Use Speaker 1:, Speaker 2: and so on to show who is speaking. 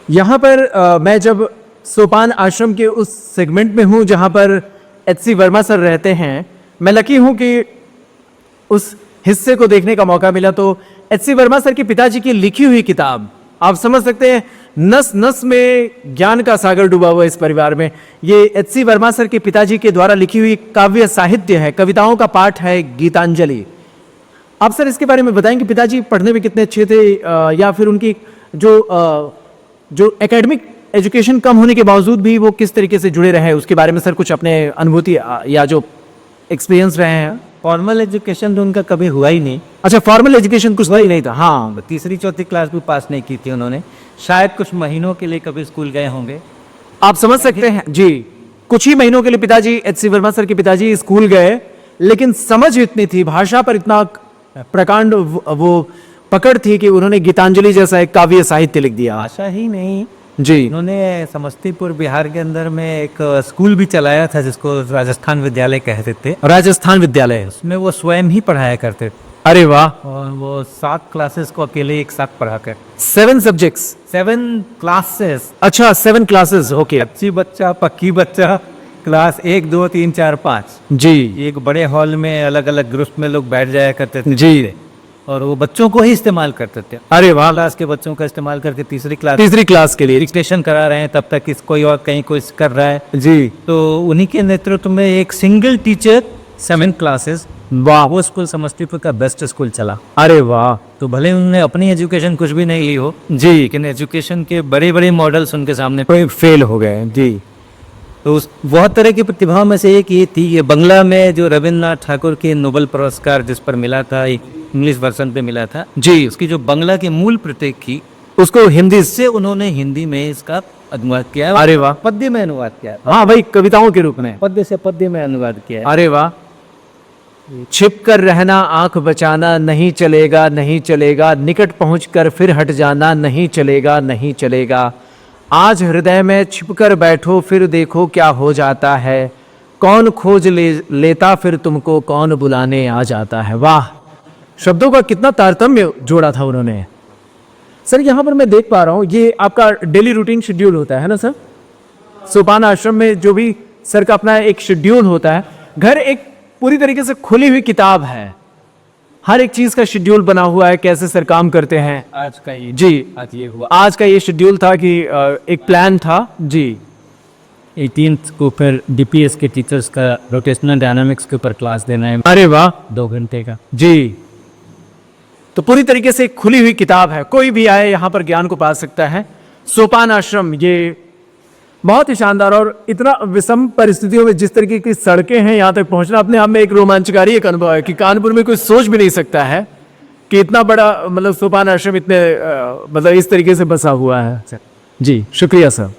Speaker 1: यहाँ पर मैं जब सोपान आश्रम के उस सेगमेंट में हूँ जहाँ पर एच.सी. वर्मा सर रहते हैं, मैं लकी हूँ कि उस हिस्से को देखने का मौका मिला। तो एच.सी. वर्मा सर के पिताजी की लिखी हुई किताब, आप समझ सकते हैं नस नस में ज्ञान का सागर डूबा हुआ इस परिवार में। ये एच.सी. वर्मा सर के पिताजी के द्वारा लिखी हुई काव्य साहित्य है, कविताओं का पाठ है, गीतांजलि। आप सर इसके बारे में बताएंगे, पिताजी पढ़ने में कितने अच्छे थे या फिर उनकी जो एकेडमिक एजुकेशन कम होने के बावजूद भी वो किस तरीके से जुड़े रहे, उसके बारे में सर कुछ अपने अनुभूति या जो एक्सपीरियंस रहे हैं।
Speaker 2: फॉर्मल एजुकेशन तो उनका कभी हुआ ही नहीं।
Speaker 1: अच्छा, फॉर्मल एजुकेशन कुछ ही नहीं था। हाँ,
Speaker 2: तीसरी चौथी क्लास भी पास नहीं की थी उन्होंने। शायद कुछ महीनों के लिए कभी स्कूल गए होंगे।
Speaker 1: आप समझ सकते हैं जी, कुछ ही महीनों के लिए पिताजी एच.सी. वर्मा सर के पिताजी स्कूल गए, लेकिन समझ इतनी थी, भाषा पर इतना प्रकांड वो पकड़ थी कि उन्होंने गीतांजलि जैसा एक काव्य साहित्य लिख दिया।
Speaker 2: भाषा ही नहीं
Speaker 1: जी,
Speaker 2: उन्होंने समस्तीपुर बिहार के अंदर में एक स्कूल भी चलाया था जिसको राजस्थान विद्यालय कहते थे।
Speaker 1: राजस्थान विद्यालय,
Speaker 2: उसमें वो स्वयं ही पढ़ाया करते थे।
Speaker 1: अरे वाह।
Speaker 2: और वो 7 क्लासेस को अकेले एक साथ पढ़ा कर।
Speaker 1: 7 सब्जेक्ट्स,
Speaker 2: 7 क्लासेस।
Speaker 1: अच्छा 7 क्लासेस, ओके।
Speaker 2: अच्छी बच्चा, पक्की बच्चा, क्लास 1 2 3 4 5
Speaker 1: जी,
Speaker 2: एक बड़े हॉल में अलग अलग ग्रुप में लोग बैठ जाया करते थे
Speaker 1: जी,
Speaker 2: और वो बच्चों को ही इस्तेमाल करते थे।
Speaker 1: अरे वाह।
Speaker 2: क्लास के बच्चों का इस्तेमाल करके तीसरी
Speaker 1: क्लास के लिए
Speaker 2: रजिस्ट्रेशन करा रहे हैं, तब तक कोई और कहीं कोई कर रहा है
Speaker 1: जी।
Speaker 2: तो उन्हीं के नेतृत्व में एक सिंगल टीचर 7 क्लासेस,
Speaker 1: वाह,
Speaker 2: वो स्कूल समस्तीपुर का बेस्ट स्कूल चला।
Speaker 1: अरे वाह।
Speaker 2: तो भले उन्होंने अपनी एजुकेशन कुछ भी नहीं ली हो
Speaker 1: जी,
Speaker 2: लेकिन एजुकेशन के बड़े बड़े मॉडल्स उनके सामने।
Speaker 1: कोई फेल हो गए जी।
Speaker 2: तो उस बहुत तरह की प्रतिभाओं में से एक ये थी, ये बंगला में जो रविन्द्रनाथ ठाकुर के नोबेल पुरस्कार जिस पर मिला था, इंग्लिश वर्जन पे मिला था
Speaker 1: जी,
Speaker 2: उसकी जो बंगला की मूल प्रत्येक थी
Speaker 1: उसको हिंदी से,
Speaker 2: इससे उन्होंने हिंदी में इसका अनुवाद किया है।
Speaker 1: अरे वाह।
Speaker 2: पद्य में अनुवाद किया है।
Speaker 1: हाँ भाई, कविताओं के रूप में,
Speaker 2: पद्य से पद्य में अनुवाद किया है।
Speaker 1: अरे वाह। छिप कर रहना, आंख बचाना, नहीं चलेगा नहीं चलेगा, निकट पहुंचकर फिर हट जाना, नहीं चलेगा नहीं चलेगा, आज हृदय में छिपकर बैठो फिर देखो क्या हो जाता है, कौन खोज लेता फिर तुमको, कौन बुलाने आ जाता है। वाह, शब्दों का कितना तारतम्य जोड़ा था उन्होंने। सर यहाँ पर मैं देख पा रहा हूँ ये आपका डेली रूटीन शेड्यूल होता है ना सर? सोपान आश्रम में जो भी सर का अपना एक शेड्यूल होता है, घर एक पूरी तरीके से खुली हुई किताब है, हर एक चीज का शेड्यूल बना हुआ है, कैसे सर काम करते हैं।
Speaker 2: आज का ये
Speaker 1: जी,
Speaker 2: आज ये हुआ।
Speaker 1: आज का ये शेड्यूल था कि एक प्लान था जी।
Speaker 2: 18th को फिर डीपीएस के टीचर्स का रोटेशनल डायनामिक्स के ऊपर क्लास देना है।
Speaker 1: अरे वाह।
Speaker 2: 2 घंटे का
Speaker 1: जी, तो पूरी तरीके से एक खुली हुई किताब है, कोई भी आए यहाँ पर ज्ञान को पा सकता है। सोपान आश्रम ये बहुत ही शानदार, और इतना विषम परिस्थितियों में जिस तरीके की सड़कें हैं यहाँ तक पहुँचना अपने आप में एक रोमांचकारी एक अनुभव है कि कानपुर में कोई सोच भी नहीं सकता है कि इतना बड़ा मतलब सोपान आश्रम इतने मतलब इस तरीके से बसा हुआ है। जी शुक्रिया सर।